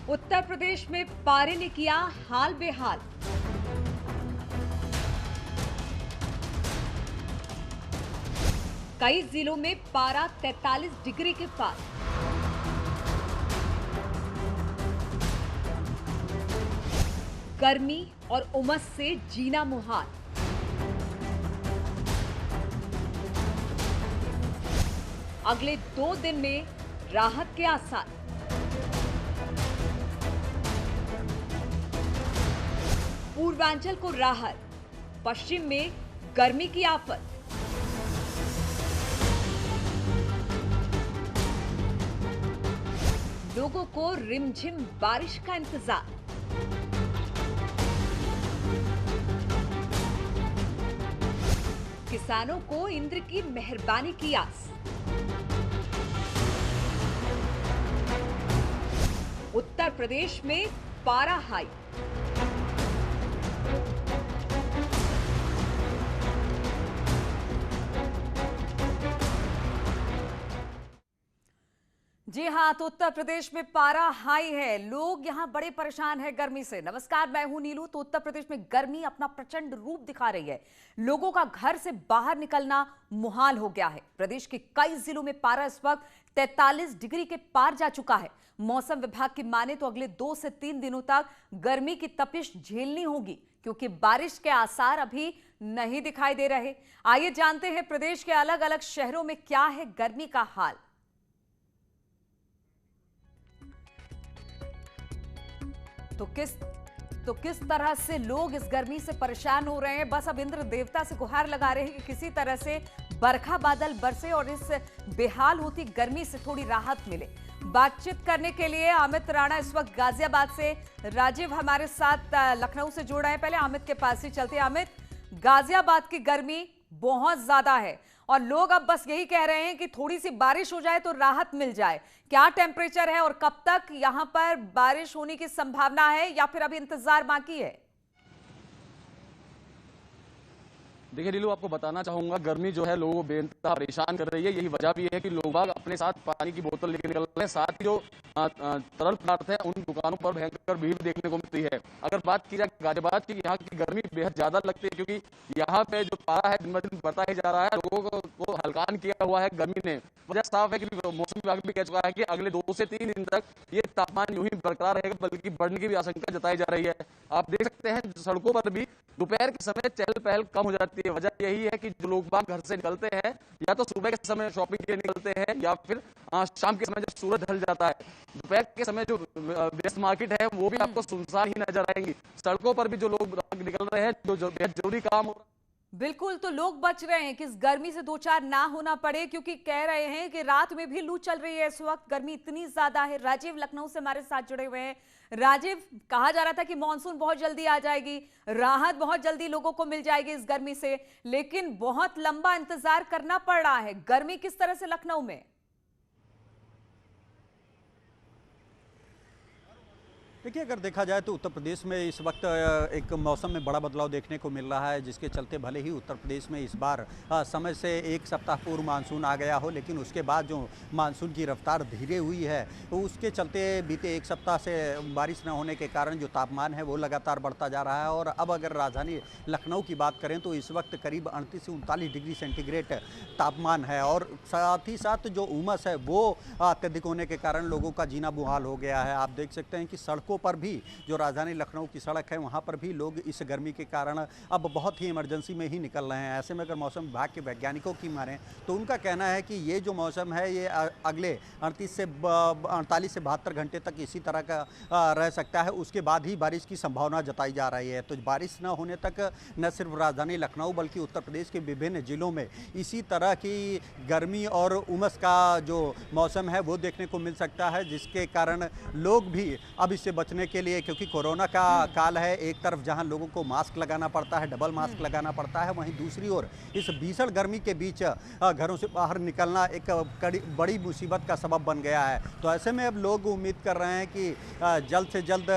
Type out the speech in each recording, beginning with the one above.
उत्तर प्रदेश में पारे ने किया हाल बेहाल। कई जिलों में पारा 43 डिग्री के पार। गर्मी और उमस से जीना मुहाल। अगले 2 दिन में राहत के आसार। पूर्वांचल को राहत, पश्चिम में गर्मी की आफत। लोगों को रिमझिम बारिश का इंतजार। किसानों को इंद्र की मेहरबानी की आस। उत्तर प्रदेश में पारा हाई। जी हां, तो उत्तर प्रदेश में पारा हाई है। लोग यहां बड़े परेशान हैं गर्मी से। नमस्कार, मैं हूं नीलू। तो उत्तर प्रदेश में गर्मी अपना प्रचंड रूप दिखा रही है। लोगों का घर से बाहर निकलना मुहाल हो गया है। प्रदेश के कई जिलों में पारा इस वक्त 43 डिग्री के पार जा चुका है। मौसम विभाग की माने तो अगले 2 से 3 दिनों तक गर्मी की तपिश झेलनी होगी, क्योंकि बारिश के आसार अभी नहीं दिखाई दे रहे। आइए जानते हैं प्रदेश के अलग अलग शहरों में क्या है गर्मी का हाल। तो किस तरह से लोग इस गर्मी से परेशान हो रहे हैं। बस अब इंद्र देवता से गुहार लगा रहे हैं कि किसी तरह से बरखा बादल बरसे और इस बेहाल होती गर्मी से थोड़ी राहत मिले। बातचीत करने के लिए अमित राणा इस वक्त गाजियाबाद से, राजीव हमारे साथ लखनऊ से जुड़ रहे हैं। पहले अमित के पास ही चलते हैं। अमित, गाजियाबाद की गर्मी बहुत ज्यादा है और लोग अब बस यही कह रहे हैं कि थोड़ी सी बारिश हो जाए तो राहत मिल जाए। क्या टेम्परेचर है और कब तक यहां पर बारिश होने की संभावना है, या फिर अभी इंतजार बाकी है? देखिए नीलू, आपको बताना चाहूंगा, गर्मी जो है लोगों को बेइंतहा परेशान कर रही है। यही वजह भी है कि लोग बाग अपने साथ पानी की बोतल लेकर निकल रहे हैं। साथ ही जो तरल पदार्थ है उन दुकानों पर भयंकर भीड़ देखने को मिलती है। अगर बात की जाए गाजियाबाद की, यहाँ की गर्मी बेहद ज्यादा लगती है, क्योंकि यहाँ पे जो पारा है दिन ब दिन बढ़ता ही जा रहा है। लोगों को हल्कान किया हुआ है गर्मी ने। वजह साफ है कि मौसम विभाग भी कह चुका है कि अगले 2 से 3 दिन तक ये तापमान यूं ही बरकरार रहेगा, बल्कि बढ़ने की भी आशंका जताई जा रही है। आप देख सकते हैं सड़कों पर भी दोपहर के समय चहल पहल कम हो जाती है। वजह यही है कि जो लोग बाग घर से निकलते हैं, या तो सुबह के समय शॉपिंग के लिए निकलते हैं, या फिर शाम के समय जब सूरज ढल जाता है। दोपहर के समय जो व्यस्त मार्केट है वो भी आपको सुनसान ही नजर आएंगी। सड़कों पर भी जो लोग निकल रहे हैं, जो बेहद जरूरी काम हो रहा है। बिल्कुल, तो लोग बच रहे हैं कि इस गर्मी से दो चार ना होना पड़े, क्योंकि कह रहे हैं कि रात में भी लू चल रही है। इस वक्त गर्मी इतनी ज्यादा है। राजीव लखनऊ से हमारे साथ जुड़े हुए हैं। राजीव, कहा जा रहा था कि मॉनसून बहुत जल्दी आ जाएगी, राहत बहुत जल्दी लोगों को मिल जाएगी इस गर्मी से, लेकिन बहुत लंबा इंतजार करना पड़ रहा है। गर्मी किस तरह से लखनऊ में? देखिए, अगर देखा जाए तो उत्तर प्रदेश में इस वक्त एक मौसम में बड़ा बदलाव देखने को मिल रहा है, जिसके चलते भले ही उत्तर प्रदेश में इस बार समय से 1 सप्ताह पूर्व मानसून आ गया हो, लेकिन उसके बाद जो मानसून की रफ्तार धीरे हुई है, तो उसके चलते बीते 1 सप्ताह से बारिश न होने के कारण जो तापमान है वो लगातार बढ़ता जा रहा है। और अब अगर राजधानी लखनऊ की बात करें तो इस वक्त करीब 38 से 39 डिग्री सेंटीग्रेड तापमान है, और साथ ही साथ जो उमस है वो अत्यधिक होने के कारण लोगों का जीना मुहाल हो गया है। आप देख सकते हैं कि सड़कों पर भी, जो राजधानी लखनऊ की सड़क है, वहां पर भी लोग इस गर्मी के कारण अब बहुत ही इमरजेंसी में ही निकल रहे हैं। ऐसे में अगर मौसम विभाग के वैज्ञानिकों की माने तो उनका कहना है कि ये जो मौसम है ये अगले 48 से 72 घंटे तक इसी तरह का रह सकता है। उसके बाद ही बारिश की संभावना जताई जा रही है। तो बारिश न होने तक न सिर्फ राजधानी लखनऊ बल्कि उत्तर प्रदेश के विभिन्न जिलों में इसी तरह की गर्मी और उमस का जो मौसम है वो देखने को मिल सकता है, जिसके कारण लोग भी अब इससे बचने के लिए, क्योंकि कोरोना का काल है, एक तरफ जहां लोगों को मास्क लगाना पड़ता है, डबल मास्क लगाना पड़ता है, वहीं दूसरी ओर इस भीषण गर्मी के बीच घरों से बाहर निकलना एक बड़ी मुसीबत का सबब बन गया है। तो ऐसे में अब लोग उम्मीद कर रहे हैं कि जल्द से जल्द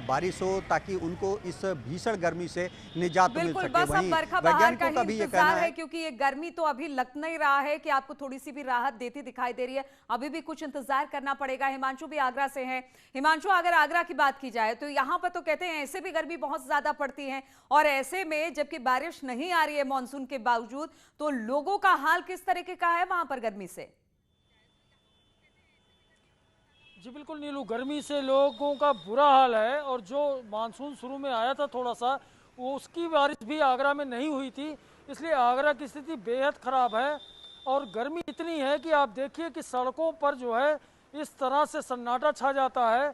बारिश हो ताकि उनको इस भीषण गर्मी से निजात मिल बिल्कुल, सके। बस अब वहीं बरखा बहार का वैज्ञानिकों ही का भी ये इंतजार कहना है, है क्योंकि ये गर्मी तो अभी लग नहीं रहा है कि आपको थोड़ी सी भी राहत देती दिखाई दे रही है। अभी भी कुछ इंतजार करना पड़ेगा। हिमांशु भी आगरा से हैं। हिमांशु, अगर आगरा की बात की जाए तो यहाँ पर तो कहते हैं ऐसे भी गर्मी बहुत ज्यादा पड़ती है, और ऐसे में जबकि बारिश नहीं आ रही है मानसून के बावजूद, तो लोगों का हाल किस तरीके का है वहां पर गर्मी से? जी बिल्कुल नीलू, गर्मी से लोगों का बुरा हाल है। और जो मानसून शुरू में आया था थोड़ा सा, वो उसकी बारिश भी आगरा में नहीं हुई थी, इसलिए आगरा की स्थिति बेहद ख़राब है। और गर्मी इतनी है कि आप देखिए कि सड़कों पर जो है इस तरह से सन्नाटा छा जाता है।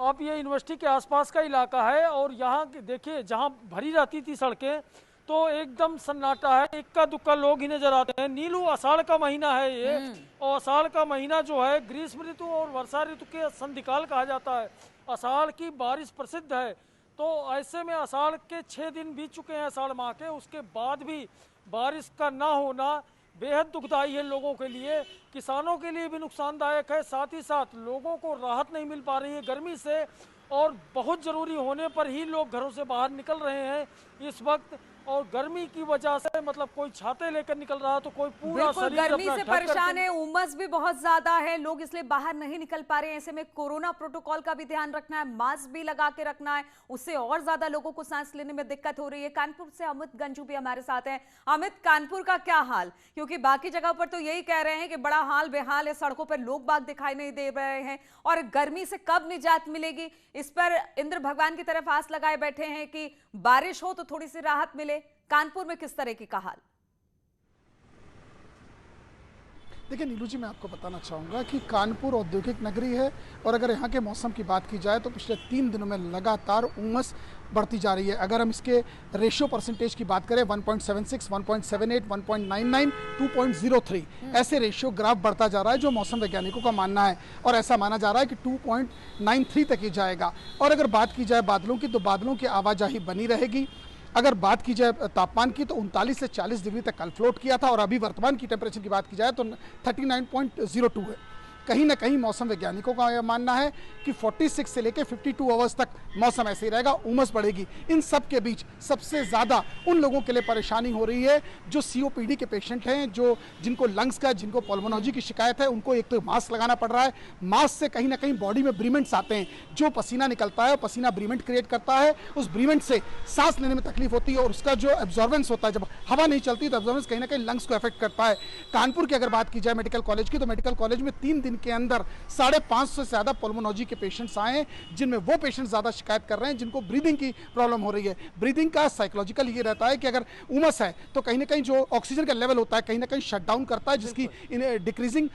अब ये यूनिवर्सिटी के आसपास का इलाका है, और यहाँ देखिए जहाँ भरी रहती थी सड़कें तो एकदम सन्नाटा है, इक्का दुक्का लोग ही नजर आते हैं। नीलू, आषाढ़ का महीना है ये, और आषाढ़ का महीना जो है ग्रीष्म ऋतु और वर्षा ऋतु के संधिकाल कहा जाता है। आषाढ़ की बारिश प्रसिद्ध है, तो ऐसे में आषाढ़ के 6 दिन बीत चुके हैं आषाढ़ माह के, उसके बाद भी बारिश का ना होना बेहद दुखदायी है लोगों के लिए, किसानों के लिए भी नुकसानदायक है। साथ ही साथ लोगों को राहत नहीं मिल पा रही है गर्मी से, और बहुत ज़रूरी होने पर ही लोग घरों से बाहर निकल रहे हैं इस वक्त। और गर्मी की वजह से मतलब कोई छाते लेकर निकल रहा तो कोई पूरा शरीर गर्मी अपना से ढक परेशान करके- है, उमस भी बहुत ज्यादा है, लोग इसलिए बाहर नहीं निकल पा रहे हैं। ऐसे में कोरोना प्रोटोकॉल का भी ध्यान रखना है, मास्क भी लगा के रखना है, उससे और ज्यादा लोगों को सांस लेने में दिक्कत हो रही है। कानपुर से अमित गंजू भी हमारे साथ हैं। अमित, कानपुर का क्या हाल? क्योंकि बाकी जगह पर तो यही कह रहे हैं कि बड़ा हाल बेहाल है, सड़कों पर लोग बाग दिखाई नहीं दे रहे हैं, और गर्मी से कब निजात मिलेगी, इस पर इंद्र भगवान की तरफ आस लगाए बैठे हैं कि बारिश हो तो थोड़ी सी राहत मिले। कानपुर में किस तरह की का हाल? देखिए नीलू जी, मैं आपको बताना चाहूँगा कि कानपुर औद्योगिक नगरी है, और अगर यहाँ के मौसम की बात की जाए तो पिछले 3 दिनों में लगातार उमस बढ़ती जा रही है। अगर हम इसके रेशियो परसेंटेज की बात करें, 1.76, 1.78, 1.99, 2.03, ऐसे रेशियो ग्राफ बढ़ता जा रहा है, जो मौसम वैज्ञानिकों का मानना है। और ऐसा माना जा रहा है कि 2.93 तक ही जाएगा। और अगर बात की जाए बादलों की, तो बादलों की आवाजाही बनी रहेगी। अगर बात की जाए तापमान की, तो 39 से 40 डिग्री तक कल फ्लोट किया था, और अभी वर्तमान की टेम्परेचर की बात की जाए तो 39.02 है। कहीं ना कहीं मौसम वैज्ञानिकों का यह मानना है कि 46 से लेकर 52 आवर्स तक मौसम ऐसे ही रहेगा, उमस बढ़ेगी। इन सब के बीच सबसे ज़्यादा उन लोगों के लिए परेशानी हो रही है जो COPD के पेशेंट हैं, जिनको लंग्स का, जिनको पल्मोनोलॉजी की शिकायत है। उनको एक तो मास्क लगाना पड़ रहा है। मास्क से कहीं ना कहीं बॉडी में ब्रीमेंट्स आते हैं, जो पसीना निकलता है, पसीना ब्रीमेंट क्रिएट करता है, उस ब्रीमेंट से सांस लेने में तकलीफ होती है, और उसका जो एब्जॉर्बेंस होता है, जब हवा नहीं चलती तो एब्जॉर्बेंस कहीं ना कहीं लंग्स को अफेक्ट करता है। कानपुर की अगर बात की जाए मेडिकल कॉलेज की, तो मेडिकल कॉलेज में 3 दिन के अंदर 550 से ज्यादा पल्मोनोलॉजी के पेशेंट्स आए हैं, जिनमें वो पेशेंट्स ज्यादा शिकायत कर रहे हैं जिनको ब्रीदिंग की प्रॉब्लम हो रही है। ब्रीदिंग का साइकोलॉजिकल ये रहता है कि अगर उमस है तो कहीं ना कहीं जो ऑक्सीजन का लेवल होता है कहीं ना कहीं शट डाउन करता है, जिसकी डिक्रीजिंग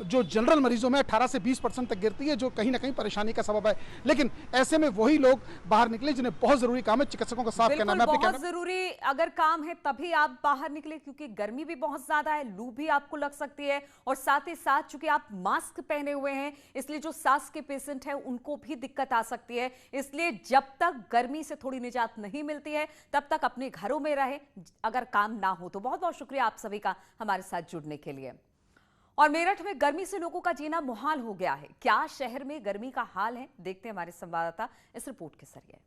जो जनरल मरीजों में 18 से 20% तक गिरती है, जो कहीं ना कहीं परेशानी का सबब है। लेकिन ऐसे में वही लोग बाहर निकले जिन्हें बहुत जरूरी काम है, चिकित्सकों का साथ कहना। बहुत जरूरी अगर काम है तभी आप बाहर निकले, क्योंकि गर्मी भी बहुत ज्यादा है, लू भी आपको लग सकती है, और साथ ही साथ चूंकि आप मास्क पहने हुए हैं, इसलिए जो सांस के पेशेंट हैं उनको भी दिक्कत आ सकती है। इसलिए जब तक गर्मी से थोड़ी निजात नहीं मिलती है तब तक अपने घरों में रहे, अगर काम ना हो तो। बहुत बहुत शुक्रिया आप सभी का हमारे साथ जुड़ने के लिए। और मेरठ में गर्मी से लोगों का जीना मुहाल हो गया है। क्या शहर में गर्मी का हाल है, देखते हैं हमारे संवाददाता इस रिपोर्ट के जरिए।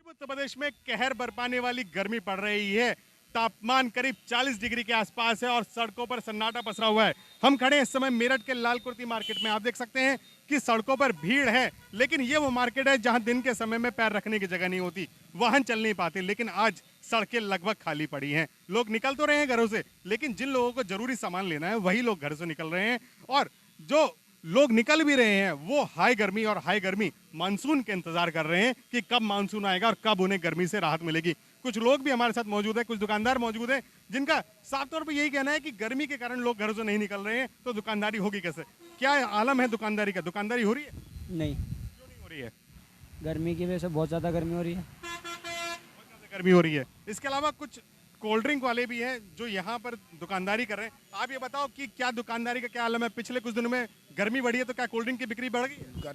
उत्तर प्रदेश में कहर बरपाने वाली गर्मी पड़ रही है। तापमान करीब 40 डिग्री के आसपास है और सड़कों पर सन्नाटा पसरा हुआ है। हम खड़े हैं इस समय मेरठ के लाल कुर्ती मार्केट में। आप देख सकते हैं कि सड़कों पर भीड़ है, लेकिन ये वो मार्केट है जहां दिन के समय में पैर रखने की जगह नहीं होती, वाहन चल नहीं पाते। लेकिन आज सड़कें लगभग खाली पड़ी हैं। लोग निकल तो रहे हैं घरों से, लेकिन जिन लोगों को जरूरी सामान लेना है वही लोग घर से निकल रहे हैं। और जो लोग निकल भी रहे हैं वो हाई गर्मी मानसून के इंतजार कर रहे हैं कि कब मानसून आएगा और कब उन्हें गर्मी से राहत मिलेगी। कुछ लोग भी हमारे साथ मौजूद है, कुछ दुकानदार मौजूद है, जिनका साफ तौर पर यही कहना है कि गर्मी के कारण लोग घरों से नहीं निकल रहे हैं, तो दुकानदारी होगी कैसे? क्या आलम है दुकानदारी का? दुकानदारी हो रही है? नहीं। क्यों नहीं हो रही है? गर्मी की वजह से बहुत ज़्यादा गर्मी हो रही है। बहुत ज़्यादा गर्मी हो रही है। इसके अलावा कुछ कोल्ड ड्रिंक वाले भी हैं जो यहाँ पर दुकानदारी कर रहे हैं। आप ये बताओ कि क्या दुकानदारी का क्या आलम है? पिछले कुछ दिनों में गर्मी बढ़ी है तो क्या कोल्ड ड्रिंक की बिक्री बढ़ गई है?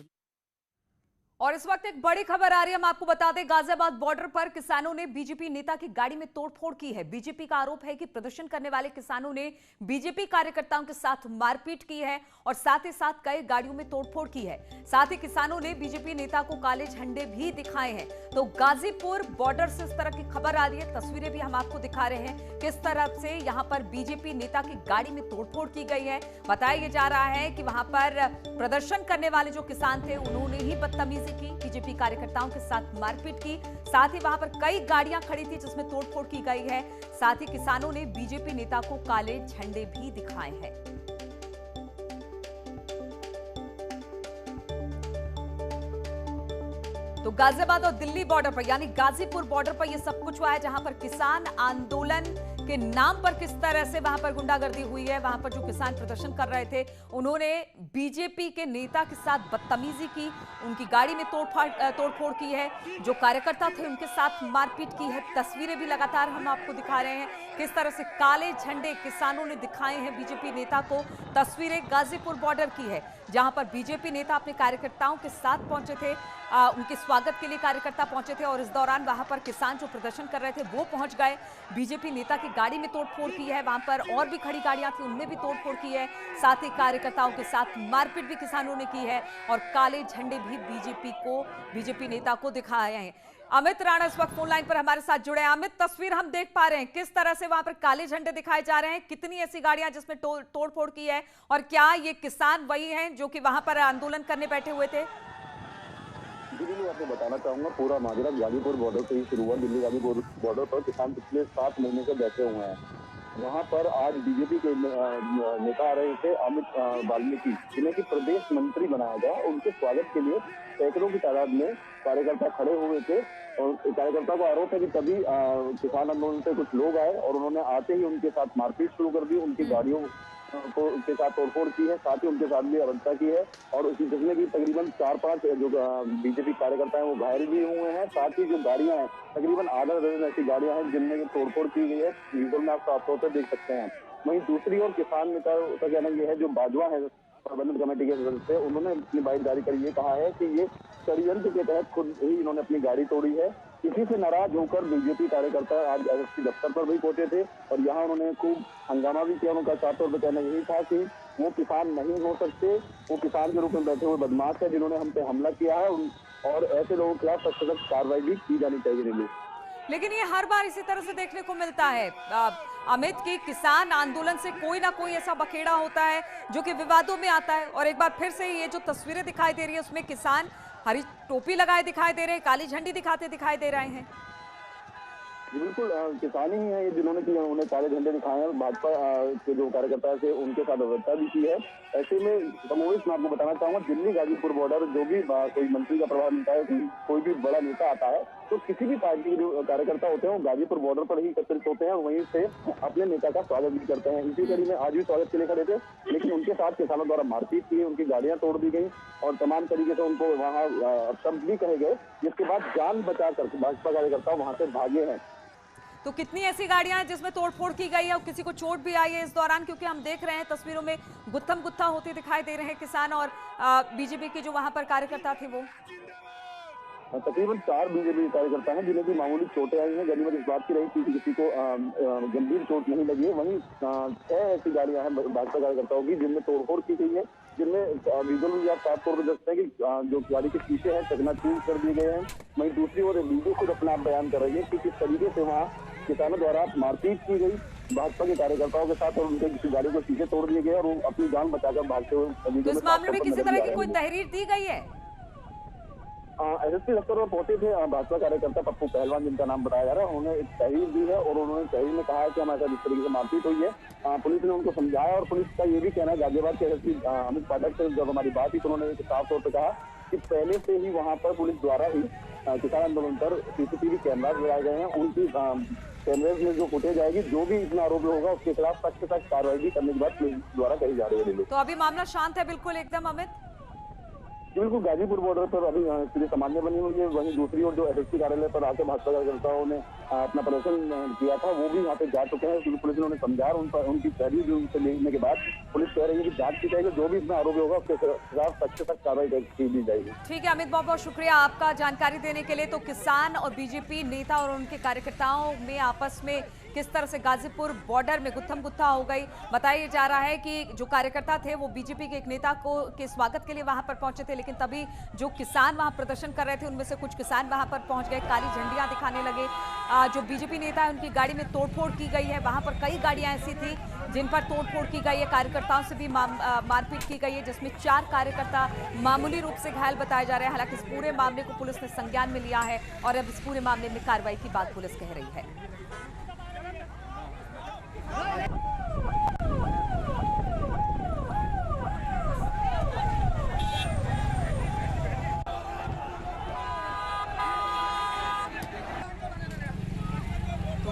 और इस वक्त एक बड़ी खबर आ रही है, हम आपको बता दें, गाजियाबाद बॉर्डर पर किसानों ने बीजेपी नेता की गाड़ी में तोड़फोड़ की है। बीजेपी का आरोप है कि प्रदर्शन करने वाले किसानों ने बीजेपी कार्यकर्ताओं के साथ मारपीट की है और साथ ही साथ कई गाड़ियों में तोड़फोड़ की है। साथ ही किसानों ने बीजेपी नेता को काले झंडे भी दिखाए हैं। तो गाजीपुर बॉर्डर से इस तरह की खबर आ रही है, तस्वीरें भी हम आपको दिखा रहे हैं किस तरह से यहां पर बीजेपी नेता की गाड़ी में तोड़फोड़ की गई है। बताया जा रहा है कि वहां पर प्रदर्शन करने वाले जो किसान थे उन्होंने ही बदतमीजी की, बीजेपी कार्यकर्ताओं के साथ मारपीट की। साथ ही वहां पर कई गाड़ियां खड़ी थी जिसमें तोड़फोड़ की गई है। साथ ही किसानों ने बीजेपी नेता को काले झंडे भी दिखाए हैं। तो गाजियाबाद और दिल्ली बॉर्डर पर यानी गाजीपुर बॉर्डर पर यह सब कुछ हुआ है, जहां पर किसान आंदोलन के नाम पर किस तरह से वहां पर गुंडागर्दी हुई है। वहां पर जो किसान प्रदर्शन कर रहे थे उन्होंने बीजेपी के नेता के साथ बदतमीजी की, उनकी गाड़ी में तोड़फोड़ की है, जो कार्यकर्ता थे उनके साथ मारपीट की है। तस्वीरें भी लगातार हम आपको दिखा रहे हैं किस तरह से काले झंडे किसानों ने दिखाए हैं बीजेपी नेता को। तस्वीरें गाजीपुर बॉर्डर की है जहां पर बीजेपी नेता अपने कार्यकर्ताओं के साथ पहुंचे थे, उनके स्वागत के लिए कार्यकर्ता पहुंचे थे और इस दौरान वहां पर किसान जो प्रदर्शन कर रहे थे वो पहुंच गए। बीजेपी नेता की गाड़ी में तोड़फोड़ की है, वहां पर और भी खड़ी गाड़ियां थी उनमें भी तोड़फोड़ की है। साथ ही कार्यकर्ताओं के साथ मारपीट भी किसानों ने की है और काले झंडे भी बीजेपी नेता को दिखाए हैं। अमित राणा इस वक्त फोन लाइन पर हमारे साथ जुड़े हैं। अमित, तस्वीर हम देख पा रहे हैं किस तरह से वहां पर काले झंडे दिखाए जा रहे हैं, कितनी ऐसी गाड़ियां जिसमें तोड़फोड़ की है और क्या ये किसान वही हैं जो कि वहां पर आंदोलन करने बैठे हुए थे? मैं आपको बताना चाहूंगा, पूरा माजरा गाजीपुर बॉर्डर से ही शुरू हुआ। दिल्ली गाजीपुर बॉर्डर पर किसान पिछले 7 महीने से बैठे हुए हैं। वहां पर आज बीजेपी के नेता आ रहे थे, अमित वाल्मीकि, जिन्हें की प्रदेश मंत्री बनाया गया। उनके स्वागत के लिए सैकड़ों की तादाद में कार्यकर्ता खड़े हुए थे और कार्यकर्ता को आरोप है कि तभी किसान आंदोलन से कुछ लोग आए और उन्होंने आते ही उनके साथ मारपीट शुरू कर दी, उनकी गाड़ियों को के साथ तोड़फोड़ की है, साथ ही उनके साथ भी अवज्ञा की है और जिसमें कि तकरीबन 4-5 जो बीजेपी कार्यकर्ता हैं वो घायल भी हुए हैं। साथ ही जो गाड़ियां हैं, तकरीबन आधा दर्जन ऐसी गाड़ियां हैं जिनमें तोड़फोड़ की गई है। विजुअल में आप साफ तौर पर देख सकते हैं। वहीं दूसरी ओर किसान नेता का कहना यह है, जो बाजवा है प्रबंधन कमेटी के सदस्य, उन्होंने अपनी बाइट जारी कर ये कहा है कि ये षड्यंत्र के तहत खुद ही इन्होंने अपनी गाड़ी तोड़ी है। इसी से नाराज होकर बीजेपी कार्यकर्ता आज एसएसपी दफ्तर पर भी पहुंचे थे और यहाँ उन्होंने खूब हंगामा भी किया। उनका साफ तौर पर कहना यही था कि वो किसान नहीं हो सकते, वो किसान के रूप में बैठे हुए बदमाश है जिन्होंने हम पे हमला किया है और ऐसे लोगों के खिलाफ सख्त सख्त कार्रवाई भी की जानी चाहिए। लेकिन ये हर बार इसी तरह से देखने को मिलता है अमित, की किसान आंदोलन से कोई ना कोई ऐसा बखेड़ा होता है जो कि विवादों में आता है। और एक बार फिर से ये जो तस्वीरें दिखाई दे रही है उसमें किसान हरी टोपी लगाए दिखाई दे रहे हैं, काली झंडी दिखाते दिखाई दे रहे हैं। बिल्कुल किसान ही है जिन्होंने उन्हें काले झंडे दिखाए हैं। भाजपा के जो कार्यकर्ता थे उनके साथ अवज्ञा भी की है। ऐसे में कमोवेश मैं आपको बताना चाहूंगा, दिल्ली गाजीपुर बॉर्डर जो भी कोई मंत्री का प्रभाव मिलता है, कोई भी बड़ा नेता आता है तो किसी भी पार्टी के जो कार्यकर्ता होते हैं वो गाजीपुर बॉर्डर पर ही एकत्रित होते हैं और वहीं से अपने नेता का स्वागत भी करते हैं। इसी कड़ी में आज भी स्वागत के लिए खड़े थे, लेकिन उनके साथ किसानों द्वारा मारपीट की, उनकी गाड़ियां तोड़ दी गई और तमाम तरीके से उनको वहाँ शब्द भी कहे गए, जिसके बाद जान बचाकर भाजपा कार्यकर्ता वहां से भागे हैं। तो कितनी ऐसी गाड़ियां हैं जिसमें तोड़फोड़ की गई है और किसी को चोट भी आई है इस दौरान? क्योंकि हम देख रहे हैं तस्वीरों में गुत्थम-गुत्था होते दिखाई दे रहे हैं किसान और बीजेपी के जो वहां पर कार्यकर्ता थे वो। तकरीबन 4 बीजेपी कार्यकर्ता हैं जिन्हें भी मामूली चोटें आई हैं। गनीमत इस बात की रही थी कि किसी को गंभीर चोट नहीं लगी है। वहीं 6 ऐसी गाड़ियां हैं भाजपा कार्यकर्ताओं की जिनमें तोड़फोड़ की गई है, जिनमें विजुअल में आप साफ तौर पर देख सकते हैं कि जो गाड़ी के शीशे हैं चकनाचूर कर दिए गए हैं। वहीं दूसरी ओर बीजेपी खुद अपना बयान कर रही है कि किस तरीके से वहाँ किसानों द्वारा मारपीट की गई भाजपा के कार्यकर्ताओं के साथ और उनके किसी गाड़ी को शीशे तोड़ दिए गए और वो अपनी जान बचाकर भागते हुए। तो इस मामले में किसी तरह की कोई तहरीर दी गई है? एसएसपी दफ्तर में पहुंचे थे भाजपा कार्यकर्ता पप्पू पहलवान, जिनका नाम बताया जा रहा है। उन्होंने एक तहरीर दी है और उन्होंने तहरीर में कहा है कि हमारे साथ इस तरीके से मारपीट हुई है। पुलिस ने उनको समझाया और पुलिस का ये भी कहना है, गाजियाबाद के एसएसपी अमित पाठक से जब हमारी बात हुई तो उन्होंने साफ तौर पर कहा कि पहले से ही वहाँ पर पुलिस द्वारा ही किसान आंदोलन पर सीसीटीवी कैमराज लगाए गए हैं। उनकी कैमरेज में जो फुटेज आएगी, जो भी इसमें आरोप होगा उसके खिलाफ सख्त से सख्त कार्रवाई भी करने की बात पुलिस द्वारा कही जा रही है। तो अभी मामला शांत है बिल्कुल एकदम अमित? जी बिल्कुल, गाजीपुर बॉर्डर पर अभी स्थिति सामान्य बनी हुई है। वहीं दूसरी ओर जो एसएसपी कार्यालय पर आके भाजपा कार्यकर्ताओं ने अपना प्रदर्शन किया था, वो भी यहाँ पे जा चुके हैं, क्योंकि पुलिस ने उन्हें समझा। उनकी तहरीर उनसे लेने के बाद पुलिस कह रही है कि जांच की जाएगी, जो भी इसमें आरोपी होगा उसके खिलाफ सख्त से सख्त कार्रवाई की दी जाएगी। ठीक है अमित, बहुत बहुत शुक्रिया आपका जानकारी देने के लिए। तो किसान और बीजेपी नेता और उनके कार्यकर्ताओं में आपस में किस तरह से गाजीपुर बॉर्डर में गुत्थम गुत्था हो गई। बताया जा रहा है कि जो कार्यकर्ता थे वो बीजेपी के एक नेता के स्वागत के लिए वहां पर पहुंचे थे, लेकिन तभी जो किसान वहां प्रदर्शन कर रहे थे उनमें से कुछ किसान वहां पर पहुंच गए, काली झंडियां दिखाने लगे। जो बीजेपी नेता है उनकी गाड़ी में तोड़फोड़ की गई है। वहां पर कई गाड़ियां ऐसी थी जिन पर तोड़फोड़ की गई है। कार्यकर्ताओं से भी मारपीट की गई है, जिसमें 4 कार्यकर्ता मामूली रूप से घायल बताए जा रहे हैं। हालांकि इस पूरे मामले को पुलिस ने संज्ञान में लिया है और अब इस पूरे मामले में कार्रवाई की बात पुलिस कह रही है।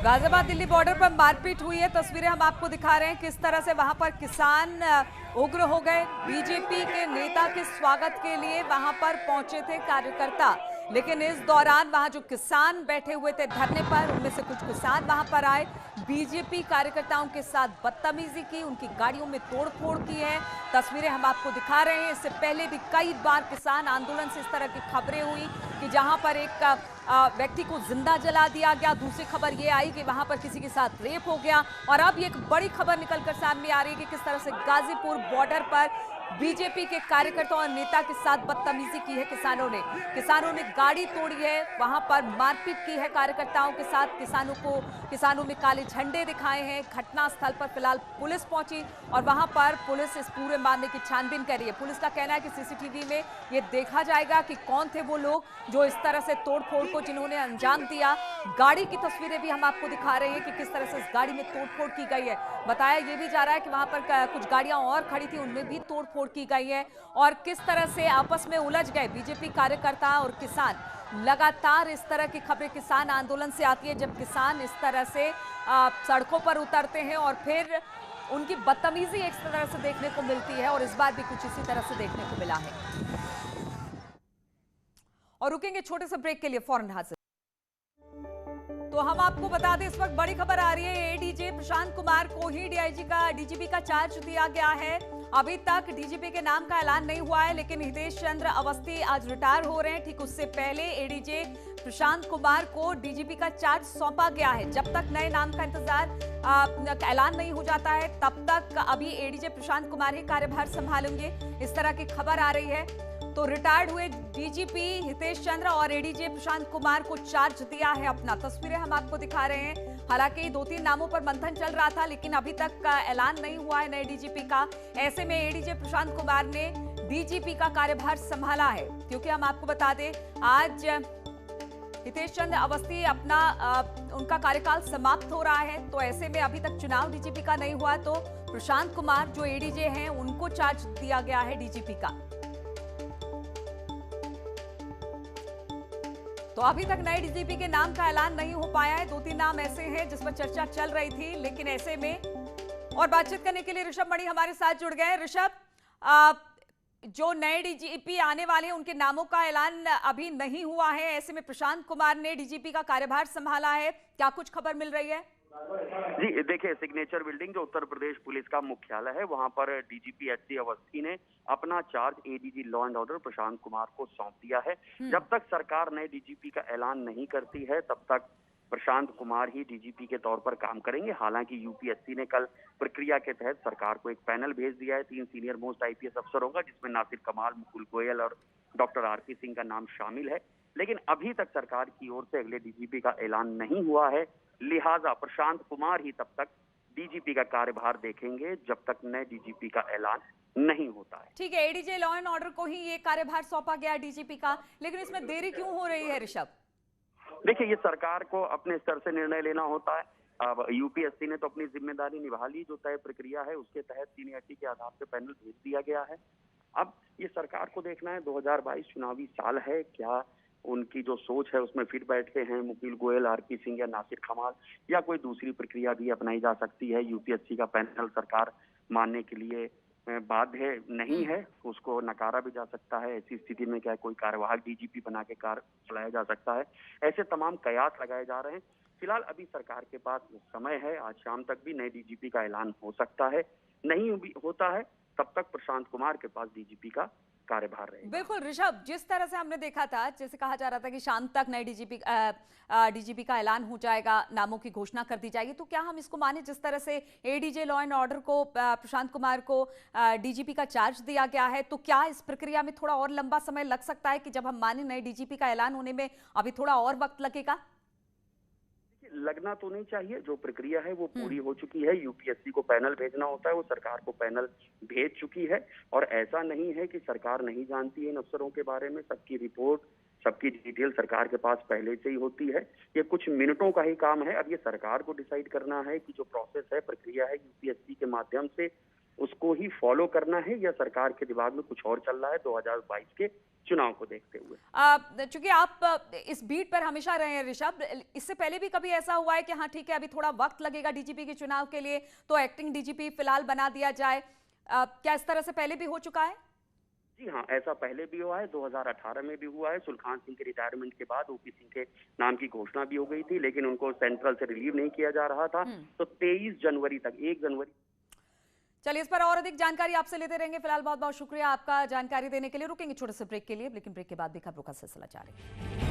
गाजियाबाद दिल्ली बॉर्डर पर मारपीट हुई है, तस्वीरें हम आपको दिखा रहे हैं किस तरह से वहां पर किसान उग्र हो गए। बीजेपी के नेता के स्वागत के लिए वहां पर पहुंचे थे कार्यकर्ता, लेकिन इस दौरान वहां जो किसान बैठे हुए थे धरने पर, उनमें से कुछ किसान वहां पर आए, बीजेपी कार्यकर्ताओं के साथ बदतमीजी की, उनकी गाड़ियों में तोड़फोड़ की है। तस्वीरें हम आपको दिखा रहे हैं। इससे पहले भी कई बार किसान आंदोलन से इस तरह की खबरें हुई कि जहां पर एक व्यक्ति को जिंदा जला दिया गया। दूसरी खबर ये आई कि वहां पर किसी के साथ रेप हो गया। और अब एक बड़ी खबर निकलकर सामने आ रही है कि किस तरह से गाजीपुर बॉर्डर पर बीजेपी के कार्यकर्ताओं और नेता के साथ बदतमीजी की है किसानों ने गाड़ी तोड़ी है, वहां पर मारपीट की है कार्यकर्ताओं के साथ। किसानों में काले झंडे दिखाए हैं। घटनास्थल पर फिलहाल पुलिस पहुंची और वहां पर पुलिस इस पूरे मामले की छानबीन कर रही है। पुलिस का कहना है कि सीसीटीवी में ये देखा जाएगा कि कौन थे वो लोग जो इस तरह से तोड़फोड़ को जिन्होंने अंजाम दिया। गाड़ी की तस्वीरें भी हम आपको दिखा रहे हैं कि किस तरह से इस गाड़ी में तोड़फोड़ की गई है। बताया ये भी जा रहा है कि वहां पर कुछ गाड़ियां और खड़ी थी, उनमें भी तोड़फोड़ की गई है। और किस तरह से आपस में उलझ गए बीजेपी कार्यकर्ता और किसान। लगातार इस तरह की खबरें किसान आंदोलन से आती है, जब किसान इस तरह से सड़कों पर उतरते हैं और फिर उनकी बदतमीजी एक तरह से देखने को मिलती है। और इस बार भी कुछ इसी तरह से देखने को मिला है। और रुकेंगे छोटे से ब्रेक के लिए, फौरन हाजिर। तो हम आपको बता दें, इस वक्त बड़ी खबर आ रही है, एडीजे प्रशांत कुमार को ही डीजीपी का चार्ज दिया गया है। अभी तक डीजीपी के नाम का ऐलान नहीं हुआ है, लेकिन हितेश चंद्र अवस्थी आज रिटायर हो रहे हैं। ठीक उससे पहले एडीजे प्रशांत कुमार को डीजीपी का चार्ज सौंपा गया है। जब तक नए नाम का ऐलान नहीं हो जाता है, तब तक अभी एडीजे प्रशांत कुमार ही कार्यभार संभालेंगे, इस तरह की खबर आ रही है। तो रिटायर्ड हुए डीजीपी हितेश चंद्र और एडीजे प्रशांत कुमार को चार्ज दिया है अपना। तस्वीरें हम आपको दिखा रहे हैं। हालांकि 2-3 नामों पर मंथन चल रहा था, लेकिन अभी तक ऐलान नहीं हुआ है नए डीजीपी का। ऐसे में एडीजे प्रशांत कुमार ने डीजीपी का कार्यभार संभाला है, क्योंकि हम आपको बता दें आज हितेश चंद्र अवस्थी उनका कार्यकाल समाप्त हो रहा है। तो ऐसे में अभी तक चुनाव डीजीपी का नहीं हुआ, तो प्रशांत कुमार जो एडीजे हैं उनको चार्ज दिया गया है डीजीपी का। तो अभी तक नए डीजीपी के नाम का ऐलान नहीं हो पाया है। 2-3 नाम ऐसे हैं जिस पर चर्चा चल रही थी, लेकिन ऐसे में और बातचीत करने के लिए ऋषभ मणि हमारे साथ जुड़ गए। ऋषभ, जो नए डीजीपी आने वाले हैं उनके नामों का ऐलान अभी नहीं हुआ है, ऐसे में प्रशांत कुमार ने डीजीपी का कार्यभार संभाला है, क्या कुछ खबर मिल रही है? जी देखिए, सिग्नेचर बिल्डिंग जो उत्तर प्रदेश पुलिस का मुख्यालय है, वहां पर डीजीपी एचसी अवस्थी ने अपना charge ADG law and order Prashant Kumar को सौंप दिया है। जब तक सरकार नए डीजीपी का ऐलान नहीं करती है, तब तक प्रशांत कुमार ही डीजीपी के तौर पर काम करेंगे। हालांकि यूपीएससी ने कल प्रक्रिया के तहत सरकार को एक पैनल भेज दिया है 3 सीनियर मोस्ट आईपीएस अफसरों का, जिसमें नासिर कमाल, मुकुल गोयल और डॉक्टर आरपी सिंह का नाम शामिल है। लेकिन अभी तक सरकार की ओर से अगले डीजीपी का ऐलान नहीं हुआ है, लिहाजा प्रशांत कुमार ही तब तक डीजीपी का कार्यभार देखेंगे जब तक नए डीजीपी का ऐलान नहीं होता है। ठीक है, एडीजे लॉ एंड ऑर्डर को ही ये कार्यभार सौंपा गया डीजीपी का, लेकिन इसमें देरी क्यों हो रही है ऋषभ? देखिए, ये सरकार को अपने स्तर से निर्णय लेना होता है। अब यूपीएससी ने तो अपनी जिम्मेदारी निभा ली, जो तय प्रक्रिया है उसके तहत सीनियरिटी के आधार पर पैनल भेज दिया गया है। अब ये सरकार को देखना है, 2022 चुनावी साल है, क्या उनकी जो सोच है उसमें फिट बैठते हैं मुकुल गोयल, आरपी सिंह या नासिर कमाल, या कोई दूसरी प्रक्रिया भी अपनाई जा सकती है। यूपीएससी का पैनल सरकार मानने के लिए बाध्य नहीं है, उसको नकारा भी जा सकता है। ऐसी स्थिति में क्या कोई कार्यवाहक डीजीपी बना के कार्य चलाया जा सकता है, ऐसे तमाम कयास लगाए जा रहे हैं। फिलहाल अभी सरकार के पास समय है, आज शाम तक भी नए डीजीपी का ऐलान हो सकता है। नहीं भी होता है तब तक प्रशांत कुमार के पास डीजीपी का कार्यभार रहेगा। बिल्कुल ऋषभ, जिस तरह से हमने देखा था, जैसे कहा जा रहा था कि शाम तक नए डीजीपी का ऐलान हो जाएगा, नामों की घोषणा कर दी जाएगी, तो क्या हम इसको माने जिस तरह से एडीजे लॉ एंड ऑर्डर को प्रशांत कुमार को डीजीपी का चार्ज दिया गया है, तो क्या इस प्रक्रिया में थोड़ा और लंबा समय लग सकता है कि जब हम माने नए डीजीपी का ऐलान होने में अभी थोड़ा और वक्त लगेगा? लगना तो नहीं चाहिए, जो प्रक्रिया है वो पूरी हो चुकी है। यूपीएससी को पैनल भेजना होता है, वो सरकार को पैनल भेज चुकी है। और ऐसा नहीं है कि सरकार नहीं जानती है इन अफसरों के बारे में। सबकी रिपोर्ट, सबकी डिटेल सरकार के पास पहले से ही होती है। ये कुछ मिनटों का ही काम है। अब ये सरकार को डिसाइड करना है कि जो प्रोसेस है, प्रक्रिया है यूपीएससी के माध्यम से, उसको ही फॉलो करना है या सरकार के दिमाग में कुछ और चल रहा है 2022 के चुनाव को देखते हुए। चूंकि आप इस बीट पर हमेशा रहे हैं ऋषभ, इससे पहले भी कभी ऐसा हुआ है कि हाँ ठीक है अभी थोड़ा वक्त लगेगा डीजीपी के चुनाव के लिए, तो एक्टिंग डीजीपी फिलहाल बना दिया जाए, क्या इस तरह से पहले भी हो चुका है? जी हाँ, ऐसा पहले भी हुआ है, 2018 में भी हुआ है। सुलखान सिंह के रिटायरमेंट के बाद ओपी सिंह के नाम की घोषणा भी हो गई थी, लेकिन उनको सेंट्रल से रिलीव नहीं किया जा रहा था। तो 23 जनवरी तक, 1 जनवरी। चलिए, इस पर और अधिक जानकारी आपसे लेते रहेंगे। फिलहाल बहुत बहुत शुक्रिया आपका जानकारी देने के लिए। रुकेंगे छोटे से ब्रेक के लिए, लेकिन ब्रेक के बाद भी खबरों का सिलसिला जारी।